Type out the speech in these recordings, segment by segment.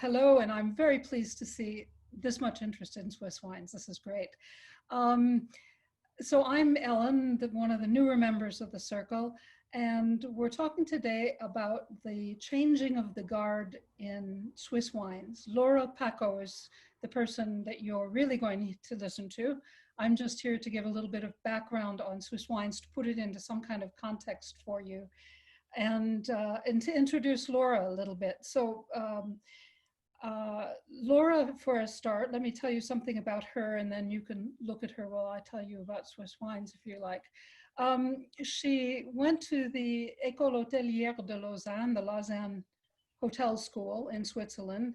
Hello, and I'm very pleased to see this much interest in Swiss wines. This is great. Um, so I'm Ellen, one of the newer members of the circle, and we're talking today about the changing of the guard in Swiss wines. Laura Paccot is the person that you're really going to listen to. I'm just here to give a little bit of background on Swiss wines to put it into some kind of context for you and to introduce Laura a little bit. Laura, for a start, let me tell you something about her, and then you can look at her while I tell you about Swiss wines, if you like. She went to the École Hôtelière de Lausanne, the Lausanne Hotel School in Switzerland,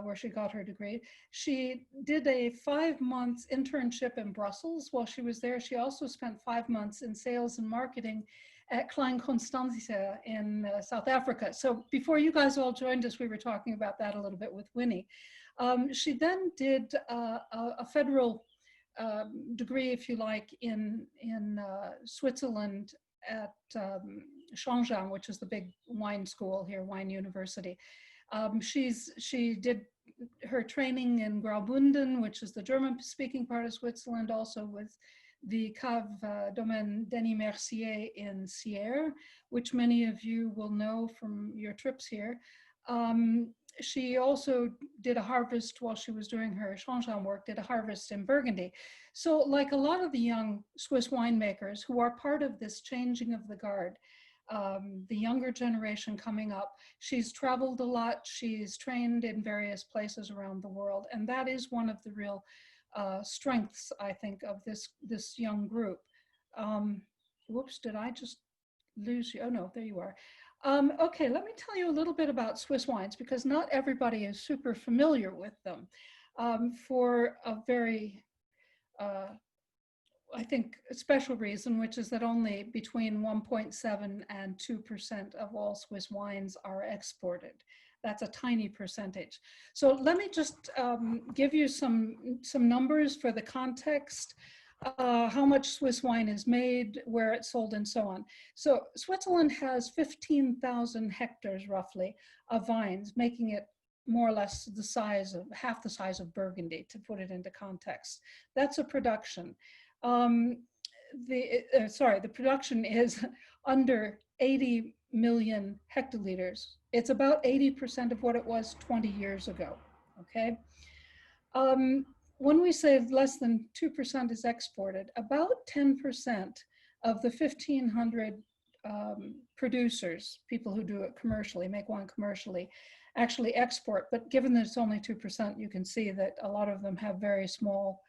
where she got her degree. She did a 5-month internship in Brussels. While she was there, she also spent 5 months in sales and marketing at Klein Constance in South Africa. So before you guys all joined us, we were talking about that a little bit with Winnie. She then did a federal degree, if you like, in Switzerland at Shangjiang, which is the big wine school here, wine university. She did her training in Graubünden, which is the German-speaking part of Switzerland, also with the Cave Domaine Denis Mercier in Sierre, which many of you will know from your trips here. She also did a harvest while she was doing her Shangjiang work, did a harvest in Burgundy. So like a lot of the young Swiss winemakers who are part of this changing of the guard, the younger generation coming up, she's traveled a lot, she's trained in various places around the world, and that is one of the real strengths, I think, of this young group. Whoops, did I just lose you? Oh no, there you are. Okay, let me tell you a little bit about Swiss wines, because not everybody is super familiar with them for a very, I think, a special reason, which is that only between 1.7 and 2% of all Swiss wines are exported. That's a tiny percentage. So let me just give you some numbers for the context, how much Swiss wine is made, where it's sold, and so on. So Switzerland has 15,000 hectares roughly of vines, making it more or less the size of, half the size of Burgundy, to put it into context. That's a production. The production is under 80 million hectoliters. It's about 80% of what it was 20 years ago, okay? When we say less than 2% is exported, about 10% of the 1,500 producers, people who do it commercially, make wine commercially, actually export. But given that it's only 2%, you can see that a lot of them have very small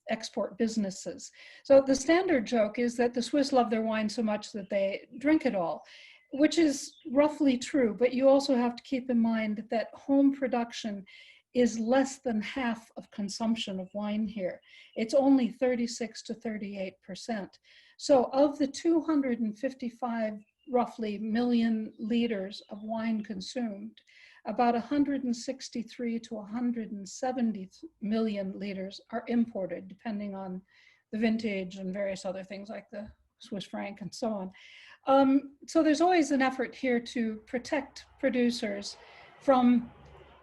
export businesses. So the standard joke is that the Swiss love their wine so much that they drink it all, which is roughly true, but you also have to keep in mind that home production is less than half of consumption of wine here. It's only 36 to 38%. So of the 255 roughly million liters of wine consumed, about 163 to 170 million liters are imported, depending on the vintage and various other things like the Swiss franc and so on. So there's always an effort here to protect producers from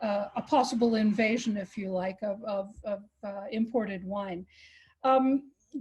a possible invasion, if you like, of imported wine.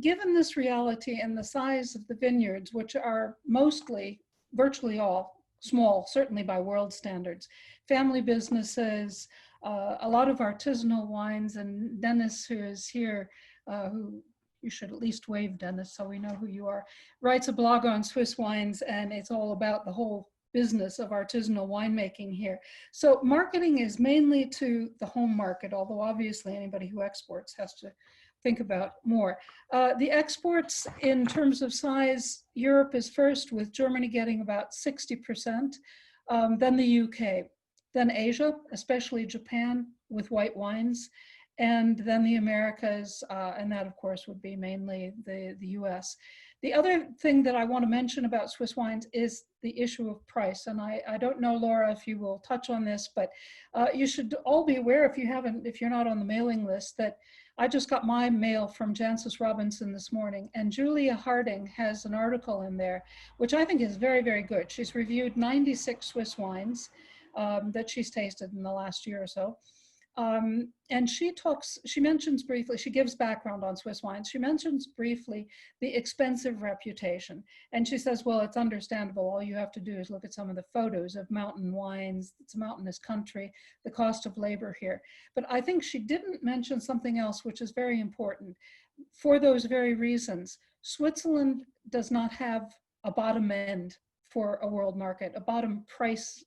Given this reality and the size of the vineyards, which are mostly, virtually all, small, certainly by world standards, family businesses, a lot of artisanal wines, and Dennis, who is here, who you should at least wave, Dennis, so we know who you are, writes a blog on Swiss wines, and it's all about the whole business of artisanal winemaking here. So marketing is mainly to the home market, although obviously anybody who exports has to think about more. The exports in terms of size, Europe is first, with Germany getting about 60%, then the UK, then Asia, especially Japan with white wines, and then the Americas, and that of course would be mainly the US. The other thing that I want to mention about Swiss wines is the issue of price. And I don't know, Laura, if you will touch on this, but you should all be aware, if you're not on the mailing list, that I just got my mail from Jancis Robinson this morning, and Julia Harding has an article in there, which I think is very, very good. She's reviewed 96 Swiss wines. that she's tasted in the last year or so. And she mentions briefly, she gives background on Swiss wines. She mentions briefly the expensive reputation. And she says, well, it's understandable. All you have to do is look at some of the photos of mountain wines. It's a mountainous country, the cost of labor here. But I think she didn't mention something else, which is very important. For those very reasons, Switzerland does not have a bottom end for a world market, a bottom price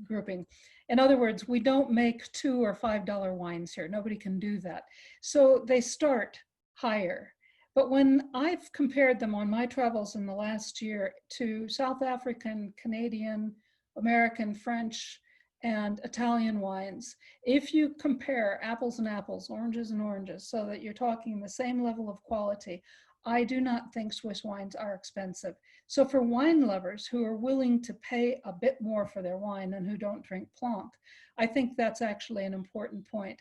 grouping. In other words, we don't make $2 or $5 wines here. Nobody can do that. So they start higher. But when I've compared them on my travels in the last year to South African, Canadian, American, French, and Italian wines, if you compare apples and apples, oranges and oranges, so that you're talking the same level of quality, I do not think Swiss wines are expensive. So for wine lovers who are willing to pay a bit more for their wine and who don't drink Blanc, I think that's actually an important point.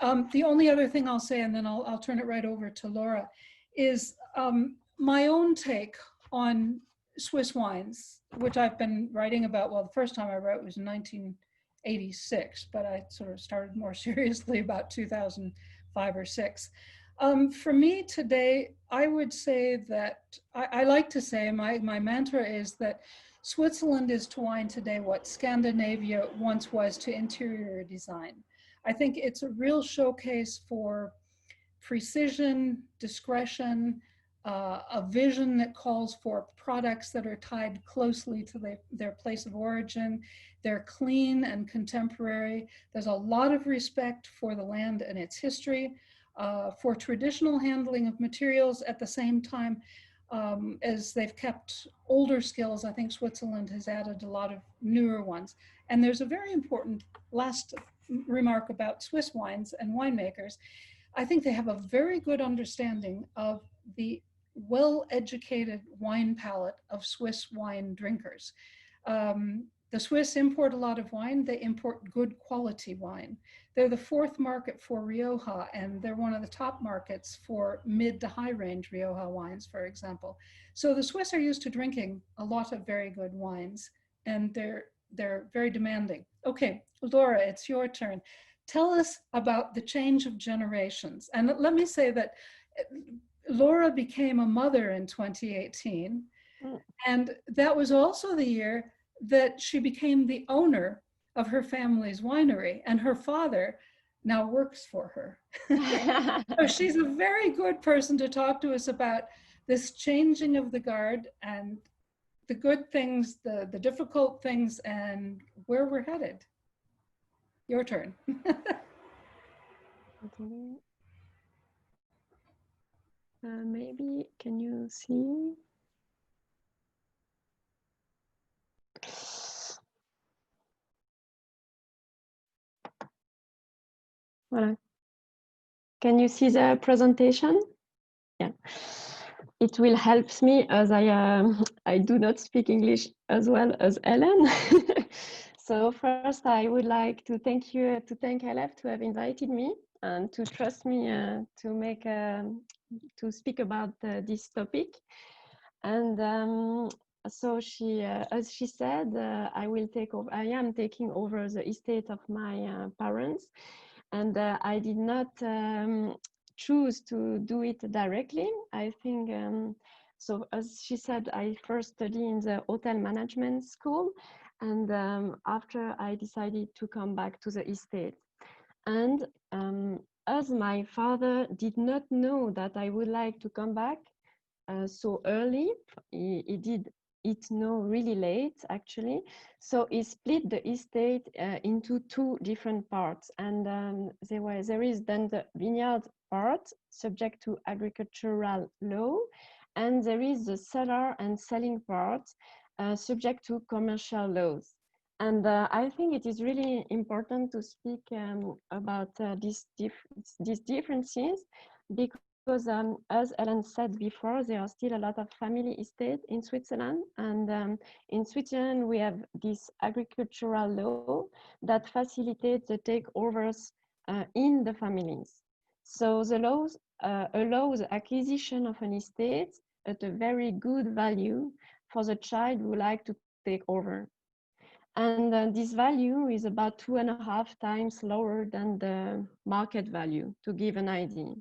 The only other thing I'll say, and then I'll turn it right over to Laura, is my own take on Swiss wines, which I've been writing about. Well, the first time I wrote was in 1986, but I sort of started more seriously about 2005 or 6. For me today, I would say that I like to say my mantra is that Switzerland is to wine today what Scandinavia once was to interior design. I think it's a real showcase for precision, discretion, a vision that calls for products that are tied closely to their place of origin. They're clean and contemporary. There's a lot of respect for the land and its history, for traditional handling of materials at the same time as they've kept older skills. I think Switzerland has added a lot of newer ones. And there's a very important last remark about Swiss wines and winemakers. I think they have a very good understanding of the well-educated wine palate of Swiss wine drinkers. The Swiss import a lot of wine. They import good quality wine. They're the 4th market for Rioja, and they're one of the top markets for mid to high range Rioja wines, for example. So the Swiss are used to drinking a lot of very good wines, and they're very demanding. Okay, Laura, it's your turn. Tell us about the change of generations. And let me say that Laura became a mother in 2018, and that was also the year that she became the owner of her family's winery, and her father now works for her. So she's a very good person to talk to us about this changing of the guard and the good things, the difficult things, and where we're headed. Your turn. Maybe, can you see? Voilà. Can you see the presentation? Yeah. It will help me as I do not speak English as well as Ellen. So first, I would like to thank LF to have invited me and to trust me to speak about this topic. And so she, as she said, I am taking over the estate of my parents, and I did not choose to do it directly. I think, so as she said, I first studied in the hotel management school, and after I decided to come back to the estate. And as my father did not know that I would like to come back so early, he did it know really late actually. So he split the estate into 2 different parts, and there is then the vineyard part subject to agricultural law, and there is the seller and selling part subject to commercial laws. And I think it is really important to speak about these differences, because as Ellen said before, there are still a lot of family estates in Switzerland, and in Switzerland we have this agricultural law that facilitates the takeovers in the families. So the laws allow the acquisition of an estate at a very good value for the child who like to take over. And this value is about 2.5 times lower than the market value, to give an idea.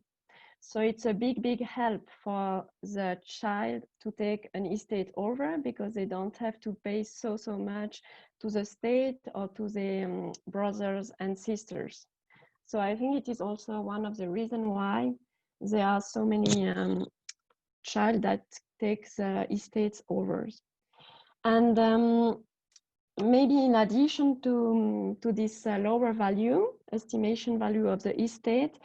So it's a big help for the child to take an estate over, because they don't have to pay so much to the state or to the brothers and sisters. So I think it is also one of the reasons why there are so many child that takes estates over. And maybe in addition to this lower value, estimation value of the estate,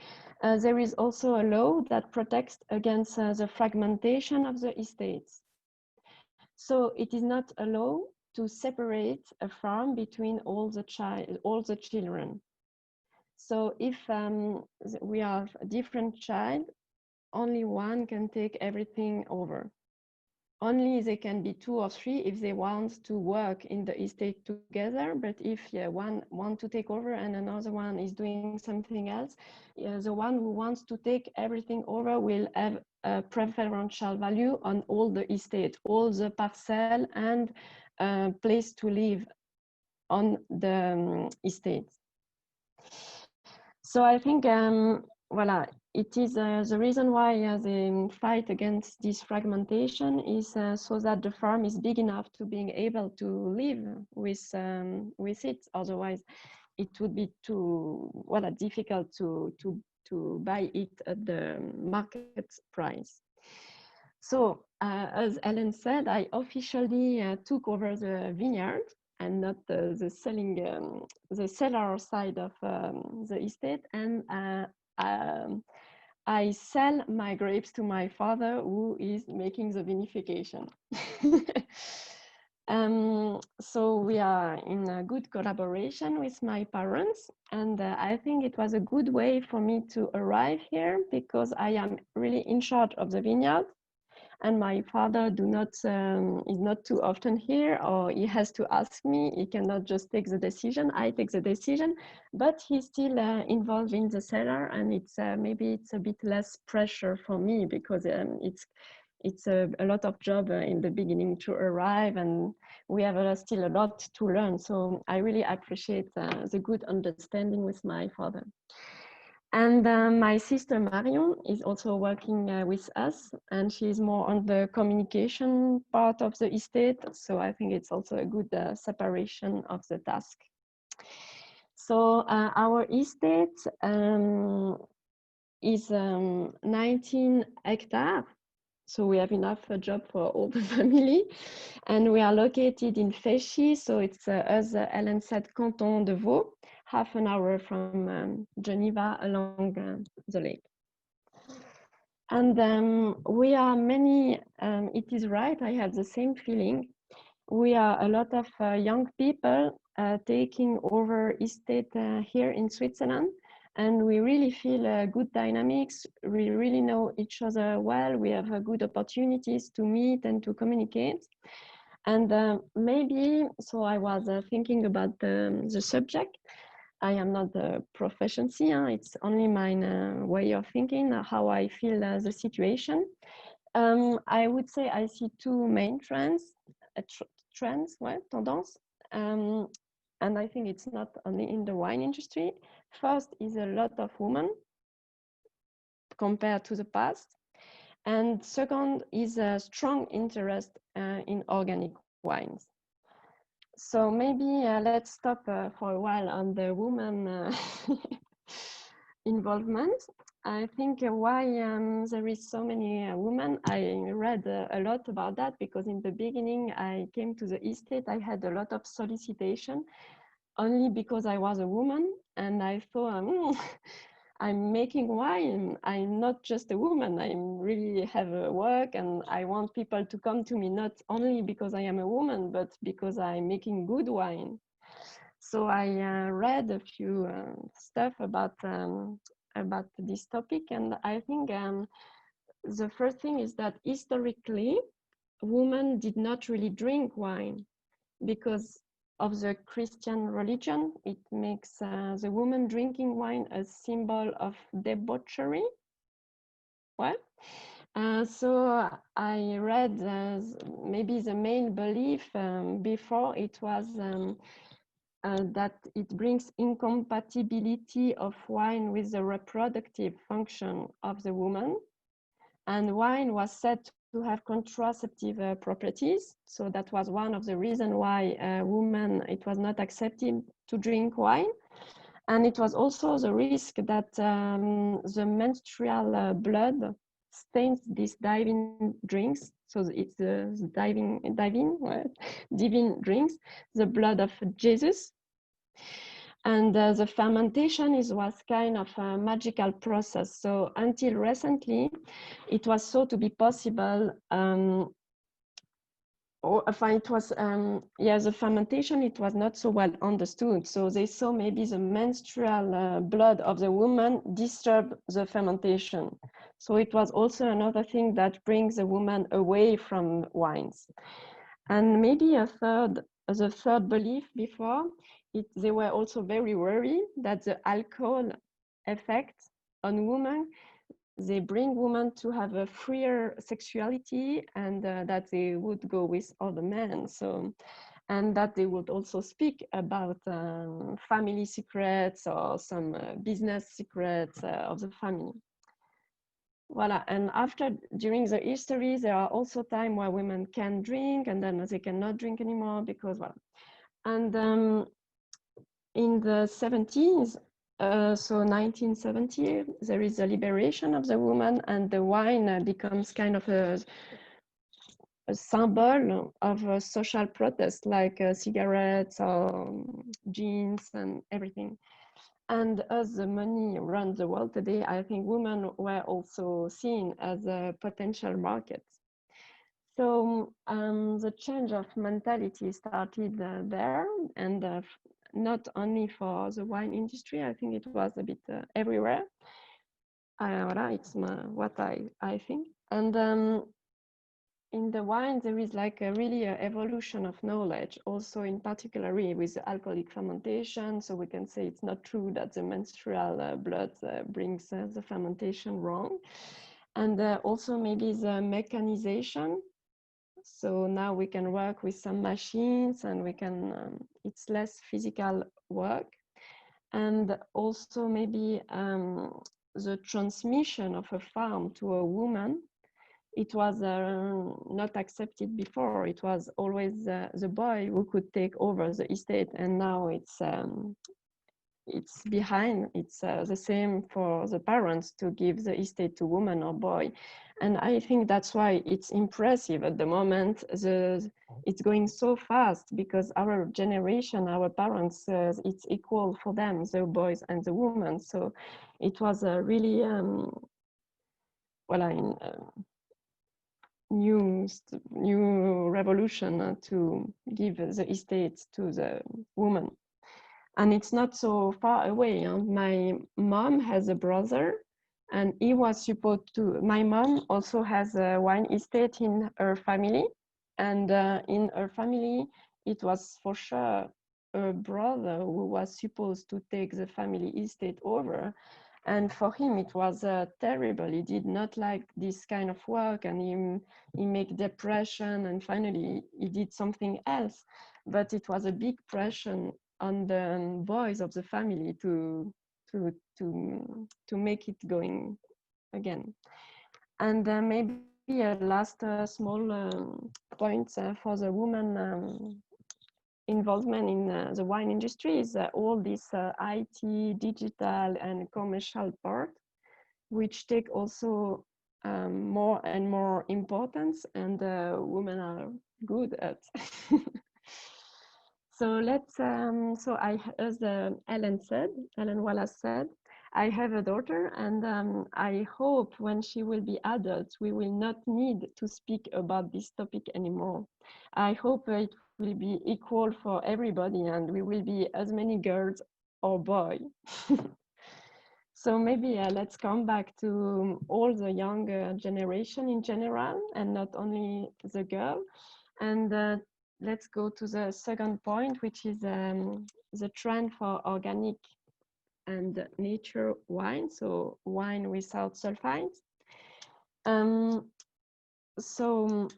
there is also a law that protects against the fragmentation of the estates. So it is not a law to separate a farm between all the children. So if we have a different child, only one can take everything over. Only they can be 2 or 3 if they want to work in the estate together. But if one wants to take over and another one is doing something else, the one who wants to take everything over will have a preferential value on all the estate, all the parcel and place to live on the estate. So I think, voilà, it is the reason why they fight against this fragmentation is so that the farm is big enough to being able to live with it. Otherwise, it would be too difficult to buy it at the market price. So as Ellen said, I officially took over the vineyard and not the selling, the seller side of the estate. And I sell my grapes to my father, who is making the vinification. So we are in a good collaboration with my parents, and I think it was a good way for me to arrive here, because I am really in charge of the vineyard. And my father is not too often here, or he has to ask me. He cannot just take the decision. I take the decision, but he's still involved in the cellar, and it's maybe it's a bit less pressure for me, because it's a lot of job in the beginning to arrive, and we have still a lot to learn. So I really appreciate the good understanding with my father. And my sister Marion is also working with us, and she's more on the communication part of the estate. So I think it's also a good separation of the task. So our estate is 19 hectares. So we have enough job for all the family. And we are located in Féchy. So it's, as Ellen said, Canton de Vaud, half an hour from Geneva along the lake. And we are many, it is right, I have the same feeling. We are a lot of young people taking over estate here in Switzerland. And we really feel good dynamics. We really know each other well. We have good opportunities to meet and to communicate. And maybe, so I was thinking about the subject. I am not the proficiency, it's only my way of thinking, how I feel the situation. I would say I see two main trends, tendance. And I think it's not only in the wine industry. First is a lot of women compared to the past. And second is a strong interest in organic wines. So maybe let's stop for a while on the woman involvement. I think why there is so many women, I read a lot about that, because in the beginning I came to the estate, I had a lot of solicitation only because I was a woman, and I thought, I'm making wine, I'm not just a woman, I really have a work, and I want people to come to me not only because I am a woman, but because I'm making good wine. So I read a few stuff about this topic, and I think the first thing is that historically, women did not really drink wine because of the Christian religion. It makes the woman drinking wine a symbol of debauchery. Well, So I read maybe the main belief before it was that it brings incompatibility of wine with the reproductive function of the woman. And wine was said to have contraceptive properties. So that was one of the reasons why women, it was not accepted to drink wine. And it was also the risk that the menstrual blood stains these diving drinks. So it's the divine drinks, the blood of Jesus. And the fermentation was kind of a magical process. So until recently, it was thought to be possible. It was, the fermentation, it was not so well understood. So they saw maybe the menstrual blood of the woman disturb the fermentation. So it was also another thing that brings the woman away from wines. And maybe the third belief before, they were also very worried that the alcohol effect on women, they bring women to have a freer sexuality, and that they would go with other men. So, and that they would also speak about family secrets or some business secrets of the family. Voila. And after, during the history, there are also times where women can drink and then they cannot drink anymore because, well, and in the 70s, so 1970, there is a liberation of the woman, and the wine becomes kind of a symbol of a social protest, like cigarettes or jeans and everything. And as the money runs the world today, I think women were also seen as a potential market. So the change of mentality started there, and not only for the wine industry. I think it was a bit everywhere. It's what I think. And in the wine, there is like a really evolution of knowledge, also in particular with the alcoholic fermentation. So we can say it's not true that the menstrual blood brings the fermentation wrong. And also maybe the mechanization. So now we can work with some machines, and we can, it's less physical work. And also maybe the transmission of a farm to a woman, it was not accepted before. It was always the boy who could take over the estate, and now it's behind. It's the same for the parents to give the estate to woman or boy. And I think that's why it's impressive at the moment. It's going so fast because our generation, our parents, it's equal for them, the boys and the women. So it was a really, new revolution to give the estates to the woman. And it's not so far away. My mom has a brother, and he was supposed to, my mom also has a wine estate in her family. And in her family, it was for sure her brother who was supposed to take the family estate over. And for him, it was terrible. He did not like this kind of work, and he made depression, and finally he did something else. But it was a big pressure on the boys of the family to make it going again. And maybe a last small point for the woman involvement in the wine industry is all this IT, digital, and commercial part, which take also more and more importance, and women are good at. So let's, as Ellen Wallace said, I have a daughter, and I hope when she will be adult, we will not need to speak about this topic anymore. I hope it will be equal for everybody, and we will be as many girls or boys. So maybe let's come back to all the younger generation in general, and not only the girl. And let's go to the second point, which is the trend for organic and nature wine, so wine without sulfites. So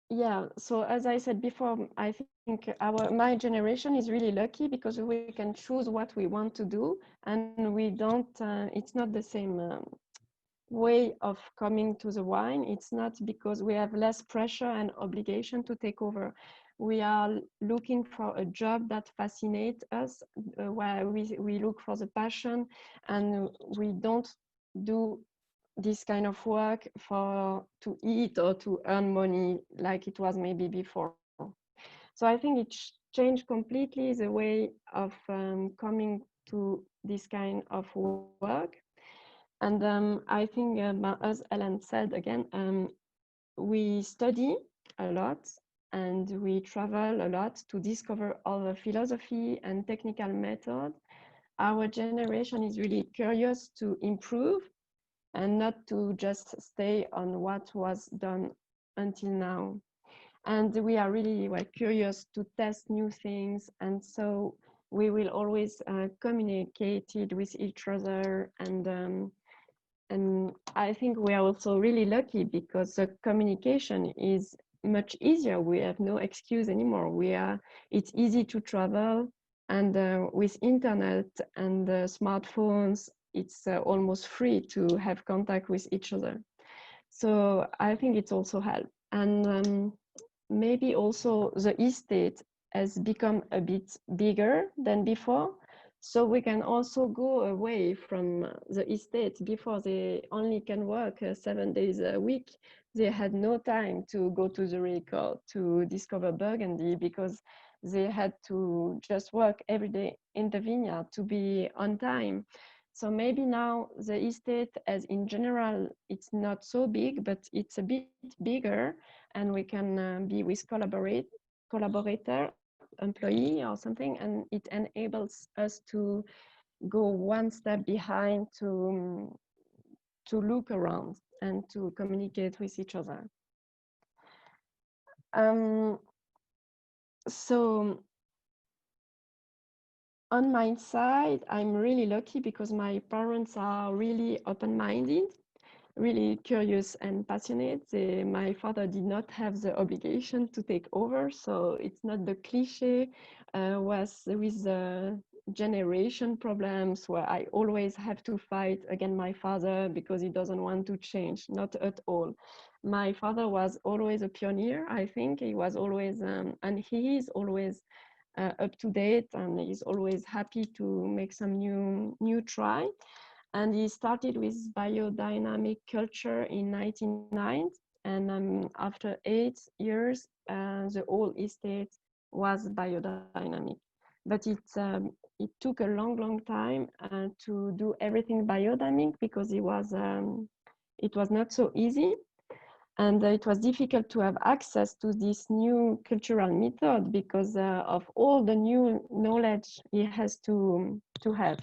yeah, so as I said before, I think my generation is really lucky because we can choose what we want to do, and we don't. It's not the same way of coming to the wine. It's not because we have less pressure and obligation to take over. We are looking for a job that fascinates us, where we look for the passion, and we don't do this kind of work for to eat or to earn money like it was maybe before. So I think it changed completely the way of coming to this kind of work. And I think, as Ellen said again, we study a lot and we travel a lot to discover other philosophy and technical method. Our generation is really curious to improve and not to just stay on what was done until now. And we are really curious to test new things. And so we will always communicate it with each other. And I think we are also really lucky because the communication is much easier. We have no excuse anymore. It's easy to travel, and with internet and smartphones, it's almost free to have contact with each other. So I think it's also helped. And maybe also the estate has become a bit bigger than before. So we can also go away from the estate. Before, they only can work 7 days a week. They had no time to go to Zurich or to discover Burgundy because they had to just work every day in the vineyard to be on time. So maybe now the estate, as in general, it's not so big, but it's a bit bigger, and we can be with collaborator, employee or something, and it enables us to go one step behind to look around and to communicate with each other. So on my side, I'm really lucky because my parents are really open-minded, really curious and passionate. My father did not have the obligation to take over, so it's not the cliche was with the generation problems where I always have to fight against my father because he doesn't want to change. Not at all. My father was always a pioneer. I think he was always, and he is always up to date, and he's always happy to make some new try. And he started with biodynamic culture in 1999, and after 8 years the whole estate was biodynamic. But it took a long time to do everything biodynamic because it was not so easy, and it was difficult to have access to this new cultural method because of all the new knowledge he has to have.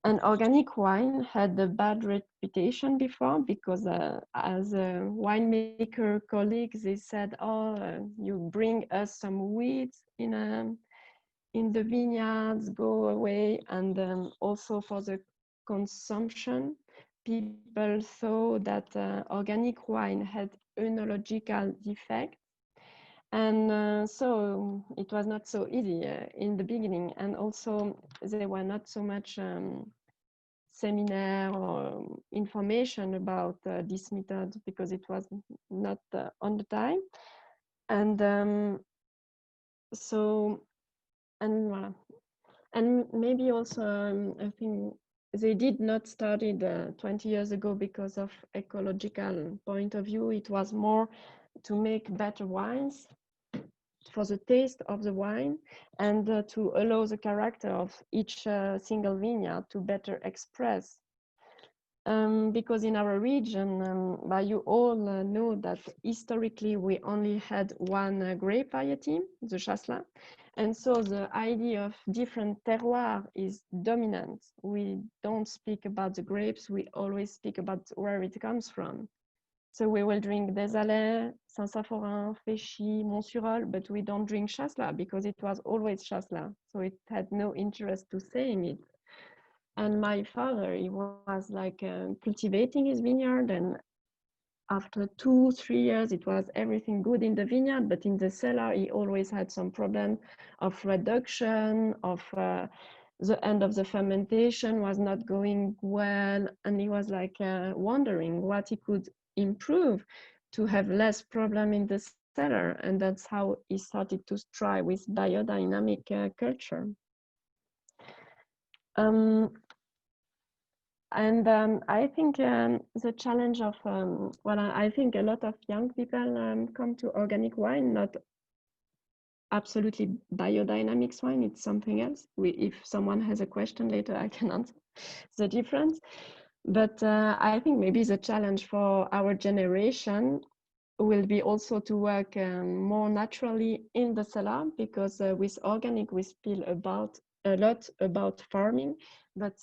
And organic wine had a bad reputation before because as a winemaker colleagues, they said, oh, you bring us some weeds in the vineyards, go away. And also for the consumption, people thought that organic wine had œnological defects. And so it was not so easy in the beginning. And also there were not so much seminar or information about this method because it was not on the time. And so, and voilà. And maybe also, I think they did not start it 20 years ago because of ecological point of view. It was more to make better wines for the taste of the wine and to allow the character of each single vineyard to better express. Because in our region, you all know that historically we only had one grape variety, the Chasselas. And so the idea of different terroir is dominant. We don't speak about the grapes, we always speak about where it comes from. So we will drink Desalais, Saint-Saphorin, Féchy, Montsurol, but we don't drink Chasselas because it was always Chasselas. So it had no interest to saying it. And my father, he was like cultivating his vineyard, and after 2-3 years, it was everything good in the vineyard, but in the cellar, he always had some problem of reduction, of the end of the fermentation was not going well, and he was like wondering what he could improve to have less problem in the cellar, and that's how he started to try with biodynamic culture. Um, And I think the challenge of, well, I think a lot of young people come to organic wine, not absolutely biodynamics wine, it's something else. If someone has a question later, I can answer the difference. But I think maybe the challenge for our generation will be also to work more naturally in the cellar, because with organic we spill about a lot about farming, but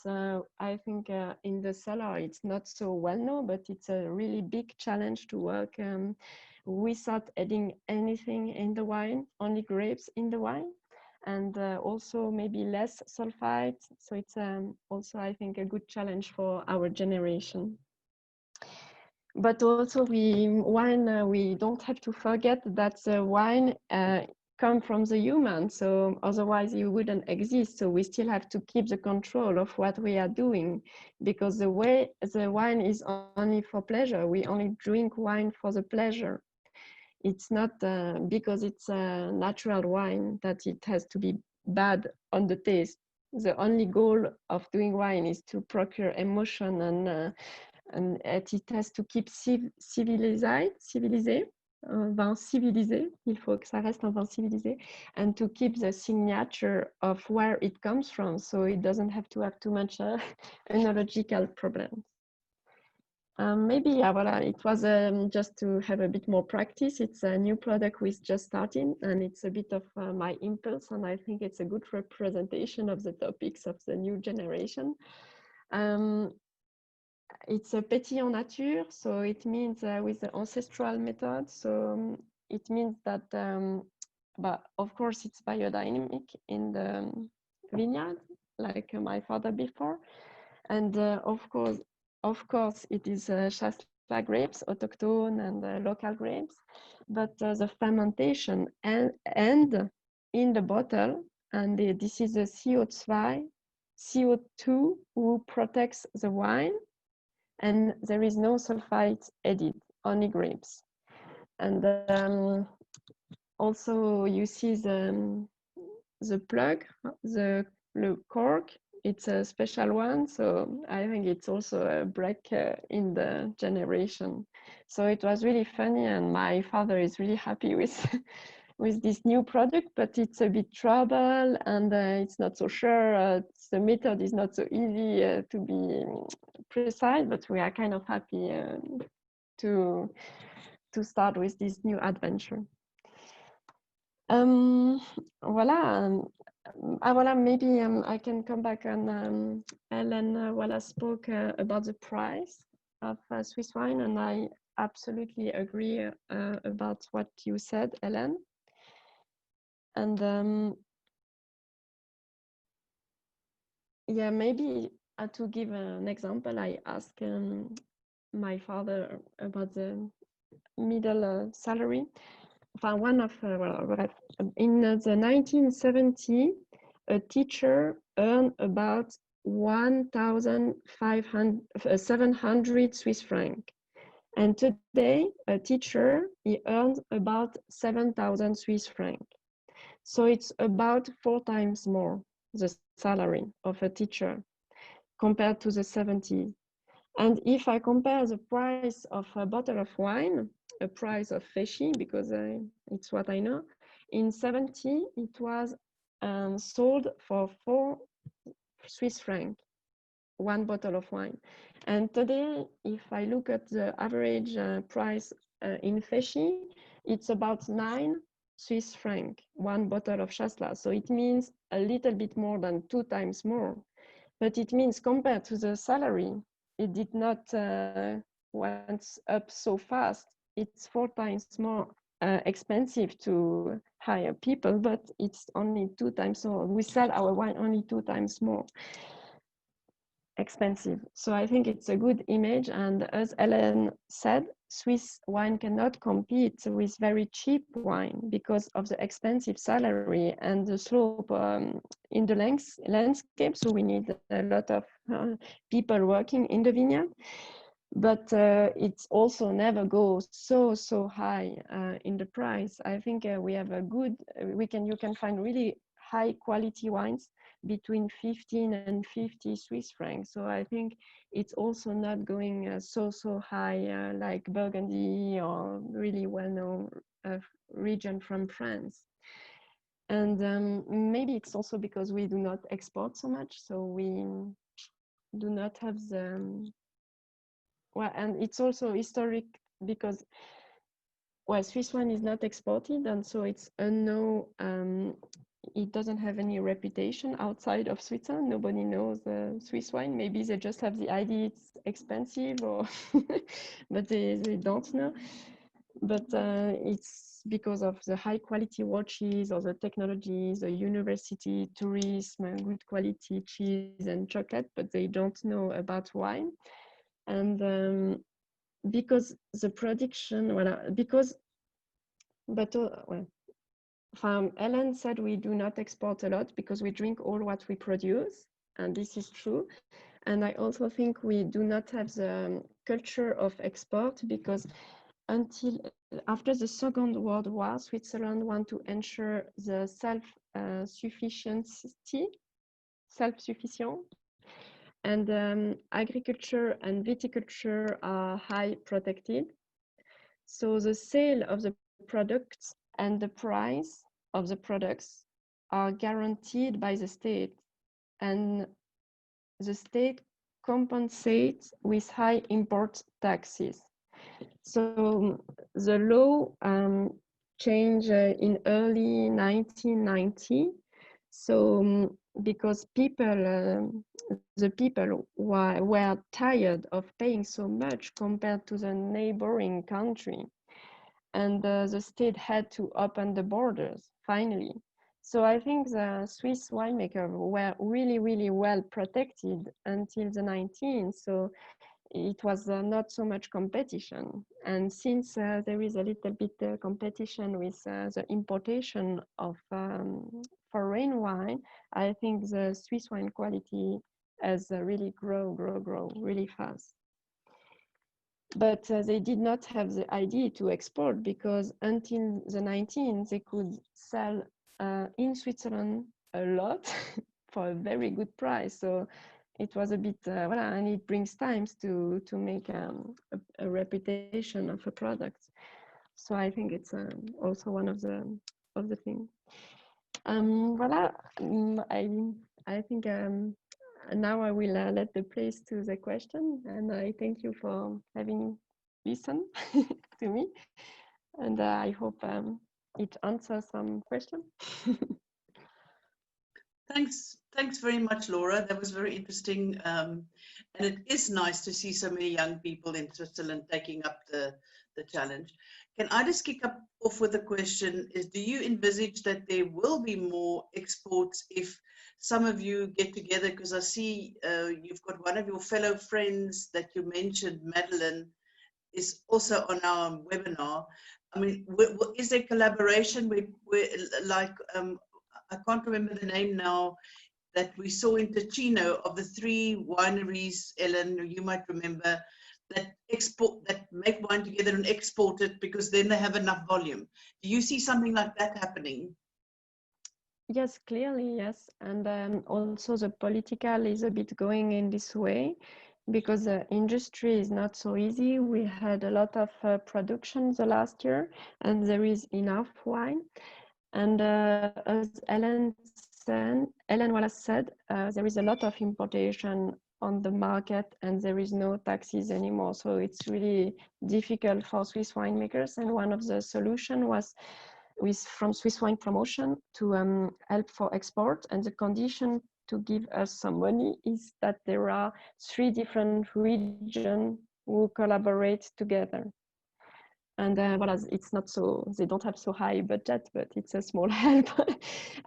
I think in the cellar it's not so well known, but it's a really big challenge to work without adding anything in the wine, only grapes in the wine, and also maybe less sulfite. So it's also, I think, a good challenge for our generation. But also we don't have to forget that the wine come from the human, so otherwise it wouldn't exist. So we still have to keep the control of what we are doing, because the wine is only for pleasure. We only drink wine for the pleasure. It's not because it's a natural wine that it has to be bad on the taste. The only goal of doing wine is to procure emotion, and it has to keep civilisé, un vin civilisé, il faut que ça reste un vin civilisé, and to keep the signature of where it comes from, so it doesn't have to have too much enological problems. Maybe, yeah, voilà, it was just to have a bit more practice. It's a new product we're just starting, and it's a bit of my impulse, and I think it's a good representation of the topics of the new generation. It's a petit en nature, so it means with the ancestral method. So it means that, but of course, it's biodynamic in the vineyard, like my father before, and of course, it is Chasselas grapes, autochtone and local grapes, but the fermentation and in the bottle, and this is a CO2 who protects the wine, and there is no sulfite added, only grapes. And also you see the plug, the cork, it's a special one. So I think it's also a break in the generation. So it was really funny, and my father is really happy with with this new product, but it's a bit trouble, and it's not so sure. The method is not so easy to be precise, but we are kind of happy to start with this new adventure. Voilà. Voilà, maybe I can come back on Ellen Wallace spoke about the price of Swiss wine, and I absolutely agree about what you said, Ellen. And yeah, maybe to give an example, I asked my father about the middle salary. One of in the 1970s, a teacher earned about 1,700 Swiss francs, and today a teacher he earns about 7,000 Swiss francs. So it's about 4 times more the salary of a teacher compared to the 70s. And if I compare the price of a bottle of wine, a price of Féchy, because it's what I know, in 70 it was sold for 4 Swiss francs, one bottle of wine. And today, if I look at the average price in Féchy, it's about 9 Swiss francs, one bottle of Chasselas. So it means a little bit more than 2 times more. But it means compared to the salary, it did not went up so fast. It's 4 times more expensive to hire people, but it's only 2 times more. We sell our wine only 2 times more. expensive. So I think it's a good image. And as Ellen said, Swiss wine cannot compete with very cheap wine because of the expensive salary and the slope in the landscape. So we need a lot of people working in the vineyard. But it's also never goes so high in the price. I think we have a good, you can find really high quality wines between 15 and 50 Swiss francs. So I think it's also not going so high like Burgundy or really well-known region from France. And maybe it's also because we do not export so much, so we do not have the well, and it's also historic because well, Swiss wine is not exported, and so it's unknown. It doesn't have any reputation outside of Switzerland. Nobody knows Swiss wine. Maybe they just have the idea it's expensive, or but they don't know. But it's because of the high quality watches or the technology, the university, tourism, good quality cheese and chocolate, but they don't know about wine. And because the production, well, because, but well, Ellen said we do not export a lot because we drink all what we produce, and this is true. And I also think we do not have the culture of export because until after the Second World War, Switzerland want to ensure the self-sufficiency, self-sufficient, and agriculture and viticulture are high protected. So the sale of the products and the price of the products are guaranteed by the state, and the state compensates with high import taxes. So the law changed in early 1990. So because the people were tired of paying so much compared to the neighboring country, and the state had to open the borders finally. So I think the Swiss winemakers were really well protected until the 19th. So it was not so much competition. And since there is a little bit competition with the importation of foreign wine, I think the Swiss wine quality has really grow really fast. But they did not have the idea to export because until the 19th, they could sell in Switzerland a lot for a very good price. So it was a bit, well, and it brings times to make a reputation of a product. So I think it's also one of the things. Voilà, I think now I will let the place to the question, and I thank you for having listened to me, and I hope it answers some questions. Thanks very much, Laura. That was very interesting, and it is nice to see so many young people in Switzerland taking up the challenge. Can I just kick off with a question? Do you envisage that there will be more exports if some of you get together? Because I see you've got one of your fellow friends that you mentioned, Madeline, is also on our webinar. I mean, is there collaboration with like, I can't remember the name now, that we saw in Ticino of the 3 wineries, Ellen, you might remember, that make wine together and export it because then they have enough volume. Do you see something like that happening? Yes, clearly, yes. And also the political is a bit going in this way because the industry is not so easy. We had a lot of production the last year and there is enough wine. And as Ellen Wallace said, there is a lot of importation on the market and there is no taxes anymore. So it's really difficult for Swiss winemakers. And one of the solutions was from Swiss Wine Promotion to help for export. And the condition to give us some money is that there are 3 different regions who collaborate together. And it's not so, they don't have so high budget, but it's a small help.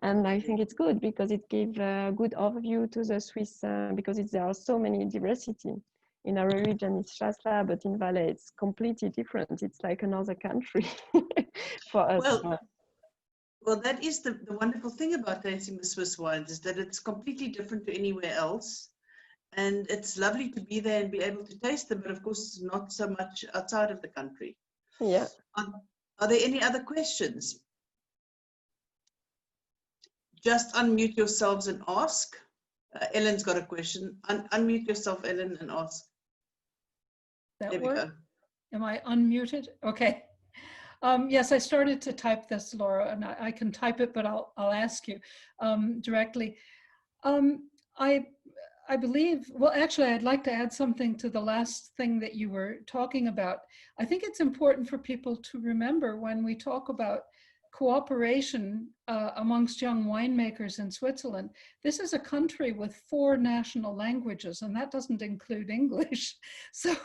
And I think it's good because it gives a good overview to the Swiss, because there are so many diversity. In our region, it's Chasselas, but in Valais, it's completely different. It's like another country for us. Well, that is the wonderful thing about tasting the Swiss wines, is that it's completely different to anywhere else. And it's lovely to be there and be able to taste them, but of course, not so much outside of the country. Yeah. Are there any other questions? Just unmute yourselves and ask. Ellen's got a question. Unmute yourself, Ellen, and ask. That There we work? go. Am I unmuted? Okay. Yes, I started to type this, Laura, and I can type it, but I'll ask you directly. I believe, well, actually, I'd like to add something to the last thing that you were talking about. I think it's important for people to remember when we talk about cooperation amongst young winemakers in Switzerland. This is a country with 4 national languages, and that doesn't include English. So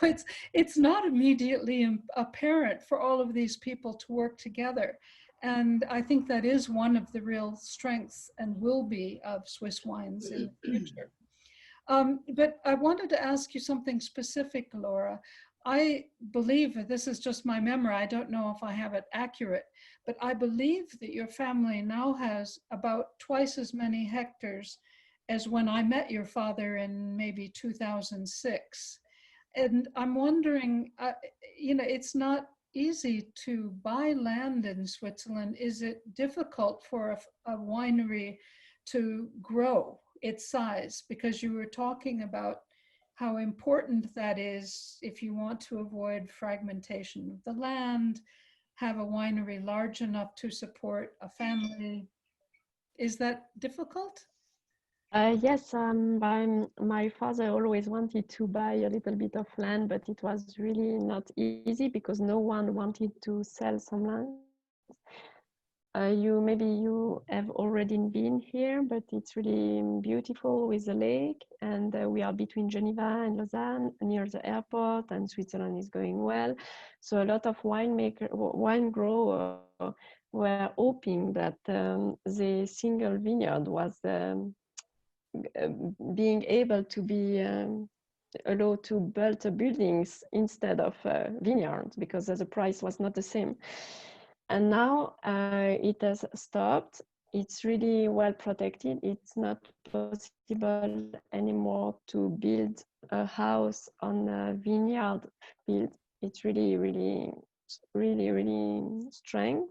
it's not immediately apparent for all of these people to work together. And I think that is one of the real strengths and will be of Swiss wines in the future. But I wanted to ask you something specific, Laura. I believe that this is just my memory. I don't know if I have it accurate, but I believe that your family now has about twice as many hectares as when I met your father in maybe 2006. And I'm wondering, it's not easy to buy land in Switzerland. Is it difficult for a winery to grow its size? Because you were talking about how important that is if you want to avoid fragmentation of the land, have a winery large enough to support a family. Is that difficult? Yes, my father always wanted to buy a little bit of land, but it was really not easy because no one wanted to sell some land. Maybe you have already been here, but it's really beautiful with the lake, and we are between Geneva and Lausanne, near the airport, and Switzerland is going well. So a lot of wine growers were hoping that the single vineyard was being able to be allowed to build buildings instead of vineyards, because the price was not the same. And now it has stopped. It's really well protected. It's not possible anymore to build a house on a vineyard field. It's really, really, really, really strange.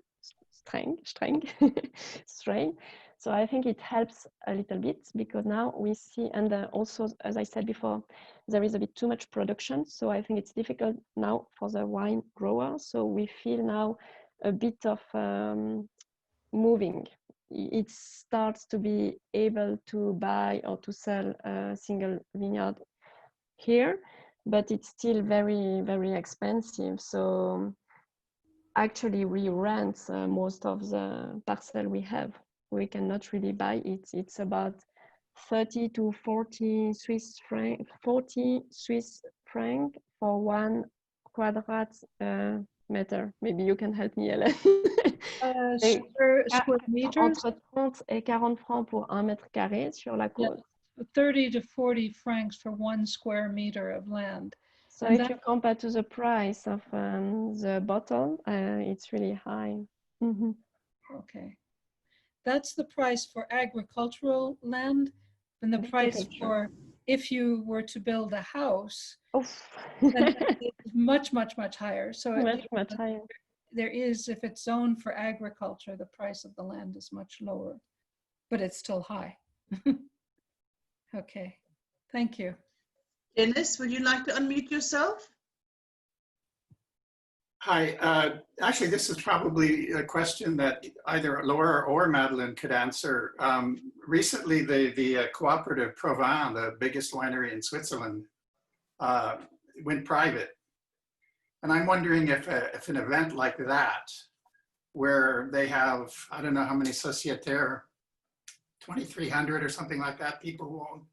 So I think it helps a little bit because now we see, and also, as I said before, there is a bit too much production. So I think it's difficult now for the wine grower. So we feel now a bit of moving. It starts to be able to buy or to sell a single vineyard here, but it's still very, very expensive. So actually we rent most of the parcel we have. We cannot really buy it. It's about 30 to 40 Swiss franc, 40 Swiss franc for 1 quadrat meter. Maybe you can help me, Hélène. Square meters? Entre 30 et 40 francs pour 1 mètre carré sur la côte. Yeah, 30 to 40 francs for 1 square meter of land. So and if you compare to the price of the bottle, it's really high. Mm-hmm. Okay. That's the price for agricultural land, and the price for if you were to build a house, then it's much, much, much higher. So much higher. There is, if it's zoned for agriculture, the price of the land is much lower, but it's still high. Okay, thank you. Dennis, would you like to unmute yourself? Hi, actually this is probably a question that either Laura or Madeleine could answer. Recently the cooperative Provins, the biggest winery in Switzerland, went private. And I'm wondering if an event like that, where they have, I don't know how many sociétaires, 2,300 or something like that, people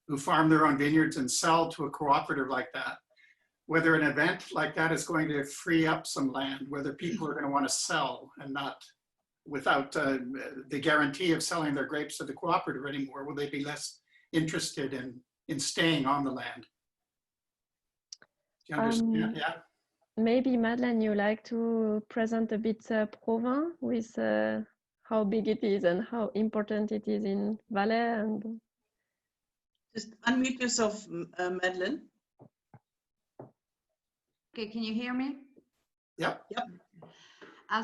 who farm their own vineyards and sell to a cooperative like that, whether an event like that is going to free up some land, whether people are going to want to sell and not without the guarantee of selling their grapes to the cooperative anymore. Will they be less interested in staying on the land? Do you understand? Yeah. Maybe Madeleine, you like to present a bit Provins with how big it is and how important it is in Valais and. Just unmute yourself, Madeleine. Okay, can you hear me? Yep. Yep.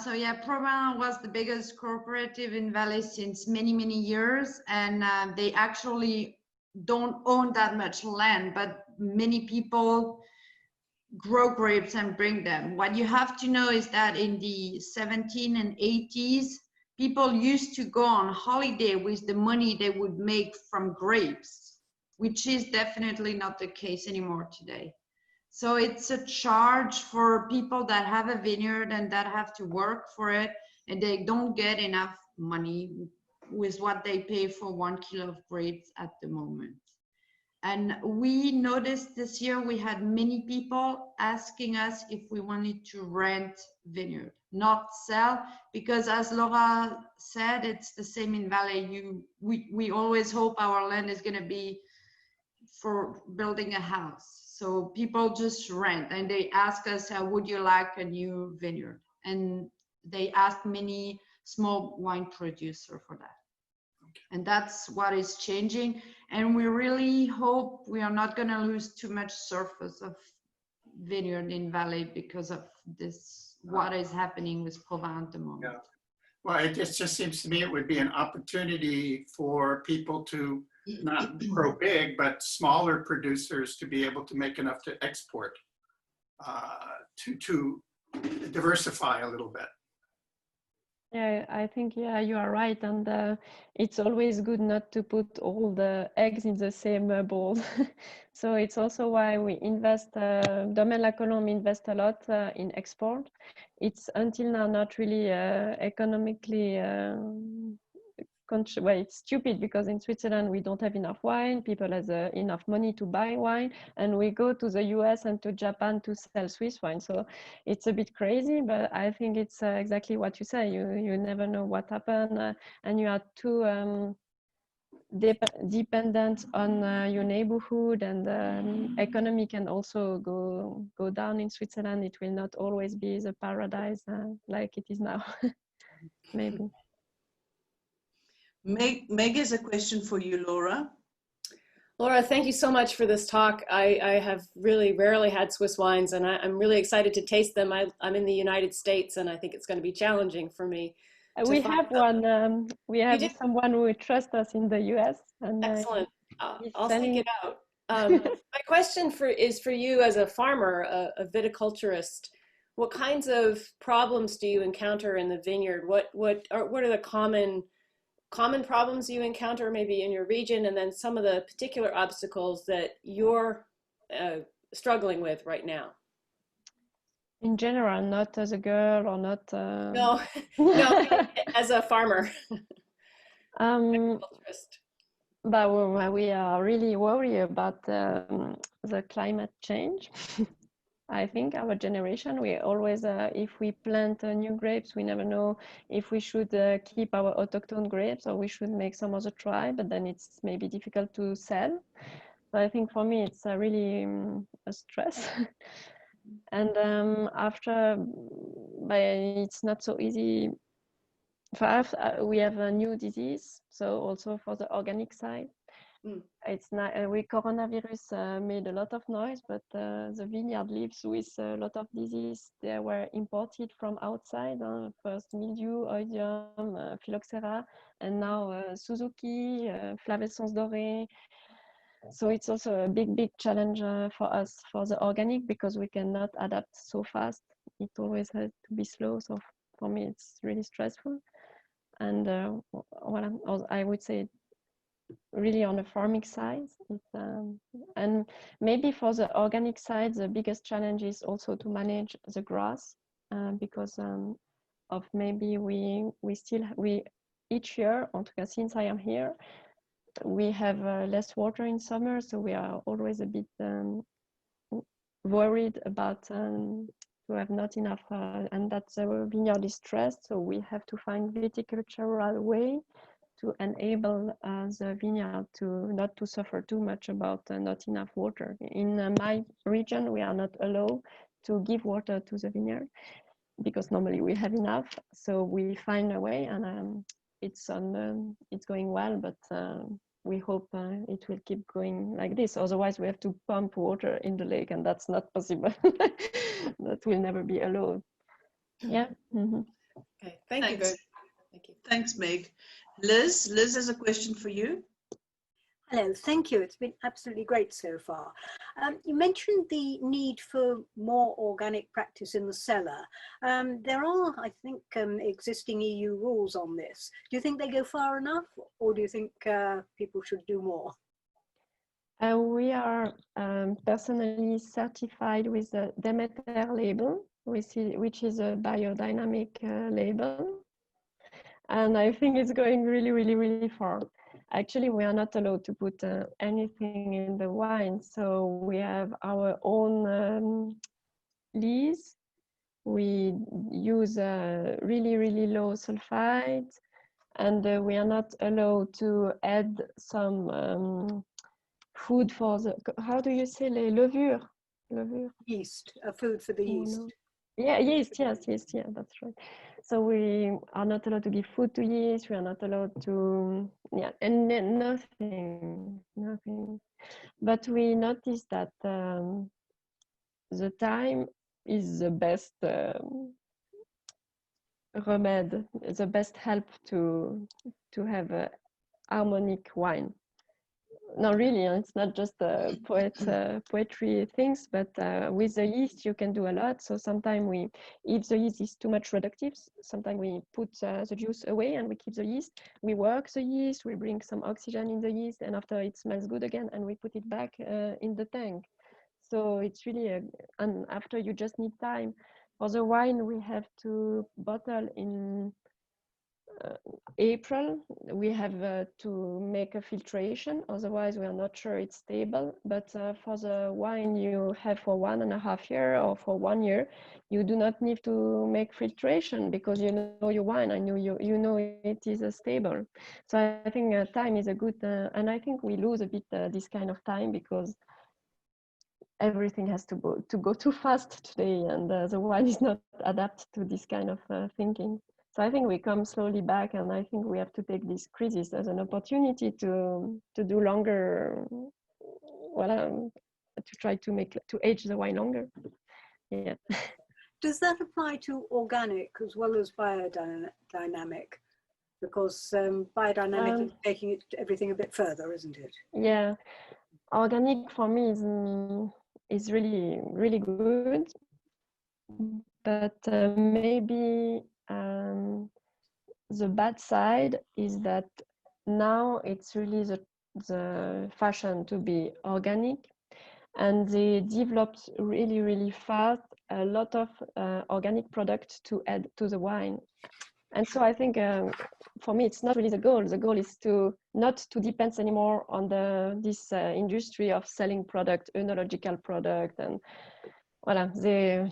So yeah, Provins was the biggest cooperative in Valais since many, many years, and they actually don't own that much land, but many people grow grapes and bring them. What you have to know is that in the 70s and 80s, people used to go on holiday with the money they would make from grapes, which is definitely not the case anymore today. So it's a charge for people that have a vineyard and that have to work for it, and they don't get enough money with what they pay for 1 kilo of grapes at the moment. And we noticed this year we had many people asking us if we wanted to rent vineyard, not sell, because as Laura said, it's the same in Valais. We always hope our land is going to be for building a house. So people just rent, and they ask us, would you like a new vineyard? And they ask many small wine producers for that. And that's what is changing. And we really hope we are not going to lose too much surface of vineyard in Valais because of this, what is happening with Provins at the moment. Yeah. Well, it just seems to me it would be an opportunity for people to not grow big, but smaller producers to be able to make enough to export, to diversify a little bit. Yeah, I think, yeah, you are right. And it's always good not to put all the eggs in the same bowl. So it's also why we invest, Domaine La Colombe invest a lot in export. It's until now not really economically, well, it's stupid because in Switzerland we don't have enough wine, people have enough money to buy wine, and we go to the US and to Japan to sell Swiss wine. So it's a bit crazy, but I think it's exactly what you say. You never know what happened, and you are too dependent on your neighborhood, and economy can also go down in Switzerland. It will not always be the paradise like it is now. Maybe. Meg has a question for you, Laura. Laura, thank you so much for this talk. I have really rarely had Swiss wines, and I'm really excited to taste them. I'm in the United States, and I think it's going to be challenging for me. We have one. We have someone who trusts us in the US. And, excellent. I'll seek it out. My question is for you as a farmer, a viticulturist. What kinds of problems do you encounter in the vineyard? What are the common problems you encounter maybe in your region, and then some of the particular obstacles that you're struggling with right now? In general, not as a girl or not. No, as a farmer. But we are really worried about the climate change. I think our generation, we always, if we plant new grapes, we never know if we should keep our autochtone grapes or we should make some other try, but then it's maybe difficult to sell. So I think for me, it's really a stress. And but it's not so easy. For us, we have a new disease, so also for the organic side. It's not coronavirus made a lot of noise, but the vineyard lives with a lot of disease. They were imported from outside, first mildew, oidium, phylloxera, and now Suzuki, flavescence dorée. So it's also a big challenge for us for the organic, because we cannot adapt so fast. It always has to be slow. So for me, it's really stressful. And I would say really on the farming side, and maybe for the organic side, the biggest challenge is also to manage the grass, because of maybe we each year, en tout cas since I am here, we have less water in summer, so we are always a bit worried about to have not enough, and that the vineyard is stressed. So we have to find viticultural way to enable the vineyard to not to suffer too much about not enough water. In my region, we are not allowed to give water to the vineyard because normally we have enough. So we find a way, and it's going well, but we hope it will keep going like this. Otherwise, we have to pump water in the lake, and that's not possible. That will never be allowed. Yeah. Mm-hmm. Okay, thank you Thanks. very much. Thank you. Thanks, Meg. Liz has a question for you. Hello, thank you. It's been absolutely great so far. You mentioned the need for more organic practice in the cellar. There are, I think, existing EU rules on this. Do you think they go far enough, or do you think people should do more? We are personally certified with the Demeter label, which is a biodynamic label. And I think it's going really, really, really far. Actually, we are not allowed to put anything in the wine. So we have our own lees. We use really, really low sulfite. And we are not allowed to add some food for the, how do you say, les levures? Yeast, food for the yeast. No. Yeah, yeast, yes, yeah, that's right. So we are not allowed to give food to yeast, we are not allowed to, yeah, and nothing. But we noticed that the time is the best remedy, the best help to have a harmonic wine. No, really, it's not just poetry things, but with the yeast you can do a lot. So sometimes if the yeast is too much reductive, sometimes we put the juice away and we keep the yeast. We work the yeast, we bring some oxygen in the yeast, and after it smells good again, and we put it back in the tank. So it's really, and after you just need time. For the wine, we have to bottle in April. We have to make a filtration, otherwise we are not sure it's stable. But for the wine you have for 1.5 years or for 1 year, you do not need to make filtration because you know your wine and you know it is stable. So I think time is a good, and I think we lose a bit this kind of time because everything has to go too fast today, and the wine is not adapted to this kind of thinking. So I think we come slowly back, and I think we have to take this crisis as an opportunity to do longer, to try to age the wine longer. Yeah. Does that apply to organic as well as biodynamic? Because biodynamic is taking everything a bit further, isn't it? Yeah, organic for me is really, really good, but maybe the bad side is that now it's really the fashion to be organic, and they developed really, really fast a lot of organic products to add to the wine. And so I think for me it's not really the goal. The goal is not to depend anymore on this industry of selling product, œnological product, and voilà.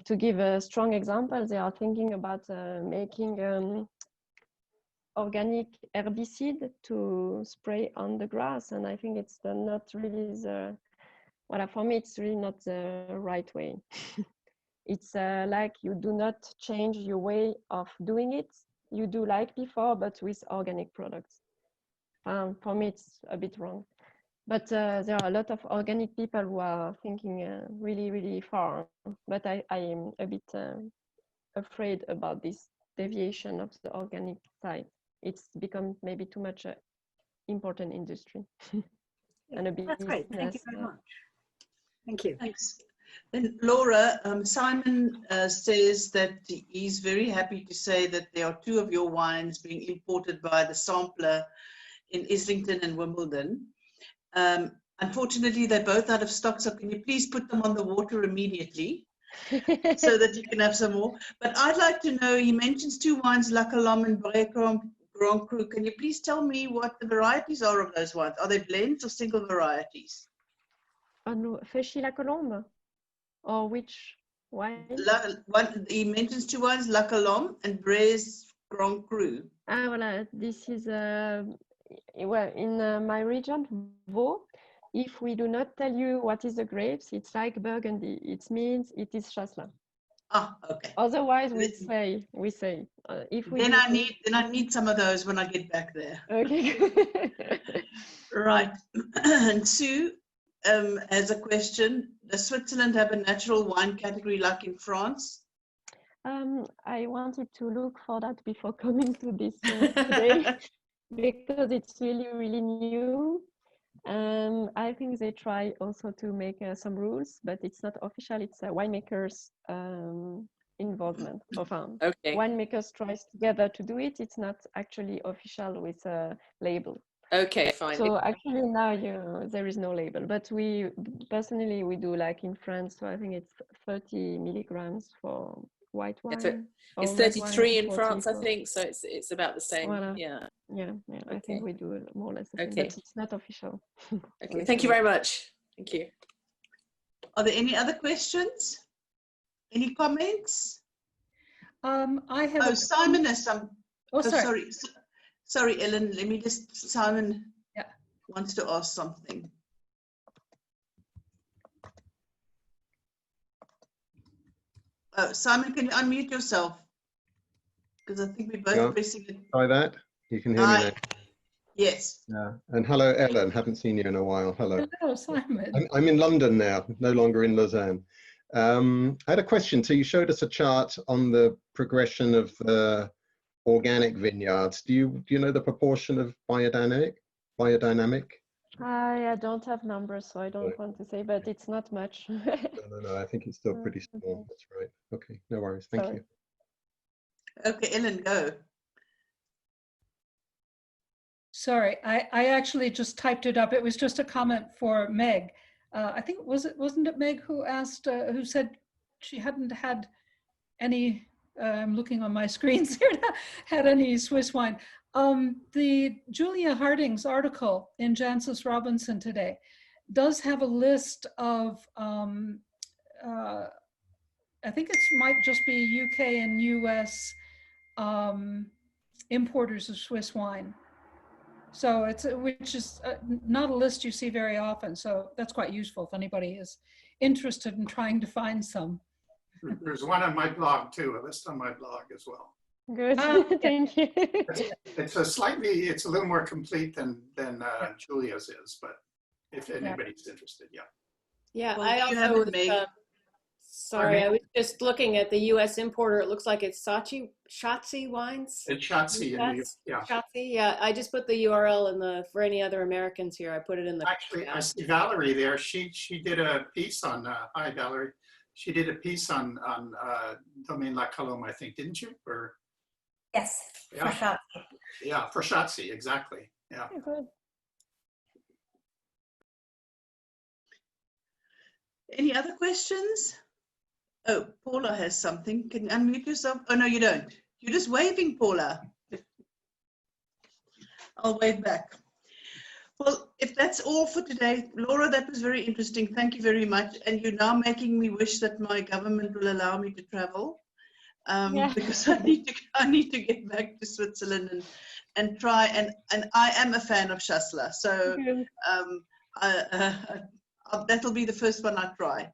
To give a strong example, they are thinking about making organic herbicide to spray on the grass, and I think it's not really for me it's really not the right way. It's like you do not change your way of doing it. You do like before, but with organic products. For me, it's a bit wrong. But there are a lot of organic people who are thinking really, really far. But I am a bit afraid about this deviation of the organic side. It's become maybe too much important industry. And a That's great. Thank you very much. Thank you. Thanks. And Laura, Simon says that he's very happy to say that there are 2 of your wines being imported by the sampler in Islington and Wimbledon. Unfortunately, they're both out of stock, so can you please put them on the water immediately so that you can have some more? But I'd like to know, he mentions 2 wines, La Colombe and Grand Cru. Can you please tell me what the varieties are of those wines? Are they blends or single varieties? Fesci La Colombe? Or which wine? He mentions two wines, La Colombe and Brez Grand Cru. Ah, voilà. This is well, in my region, Vaud. If we do not tell you what is the grapes, it's like Burgundy. It means it is Chasselas. Ah, okay. Otherwise, we say if we. Then I need some of those when I get back there. Okay. Right. And Sue has a question. Does Switzerland have a natural wine category like in France? I wanted to look for that before coming to this today because it's really, really new. I think they try also to make some rules, but it's not official. It's winemakers' involvement. Okay. Winemakers tries together to do it. It's not actually official with a label. Okay, fine. So actually now there is no label, but we personally we do like in France. So I think it's 30 milligrams for white wine. It's 33 in France, I think. So it's about the same. Voilà. Yeah. Yeah. Okay. I think we do more or less the same, Okay. but it's not official. Okay. Thank you very much. Thank you. Are there any other questions? Any comments? I have. Oh, Simon has some. Oh, sorry. Sorry, Ellen. Let me just. Simon. Yeah. Wants to ask something. Oh, Simon, can you unmute yourself? Because I think we're both pressing it. Try that. You can hear me now. Yes. Yeah. And hello, Ellen. Haven't seen you in a while. Hello. Hello, Simon. I'm in London now, no longer in Lausanne. I had a question. So you showed us a chart on the progression of organic vineyards. Do you know the proportion of biodynamic? I don't have numbers, so I don't want to say, but it's not much. No. I think it's still pretty small. That's right. Okay. No worries. Thank you. Okay, Ellen, go. Sorry, I actually just typed it up. It was just a comment for Meg. I think wasn't it Meg who asked, who said she hadn't had any, I'm looking on my screens here, had any Swiss wine. The Julia Harding's article in Jancis Robinson today does have a list of, I think it might just be UK and US importers of Swiss wine. So which is not a list you see very often. So that's quite useful if anybody is interested in trying to find some. There's one on my blog too, a list on my blog as well. Good, thank you. It's a little more complete than Julia's is, but if anybody's interested, yeah. Yeah, Well, I also, sorry, I was just looking at the U.S. importer. It looks like it's Schatzi wines. It's Schatzi, yeah. Schatzi, yeah. I just put the URL for any other Americans here. I put it in the. Actually, I see Valerie there. She did a piece on. Hi, Valerie. She did a piece on Domaine La Colombe, I think, didn't you? Or yes, yeah. for Schatzi. Yeah, for Schatzi, exactly. Yeah. Good. Any other questions? Oh, Paula has something. Can you unmute yourself? Oh, no, you don't. You're just waving, Paula. I'll wave back. Well, if that's all for today, Laura, that was very interesting. Thank you very much. And you're now making me wish that my government will allow me to travel because I need to get back to Switzerland and try. And I am a fan of Chasselas, so that'll be the first one I try.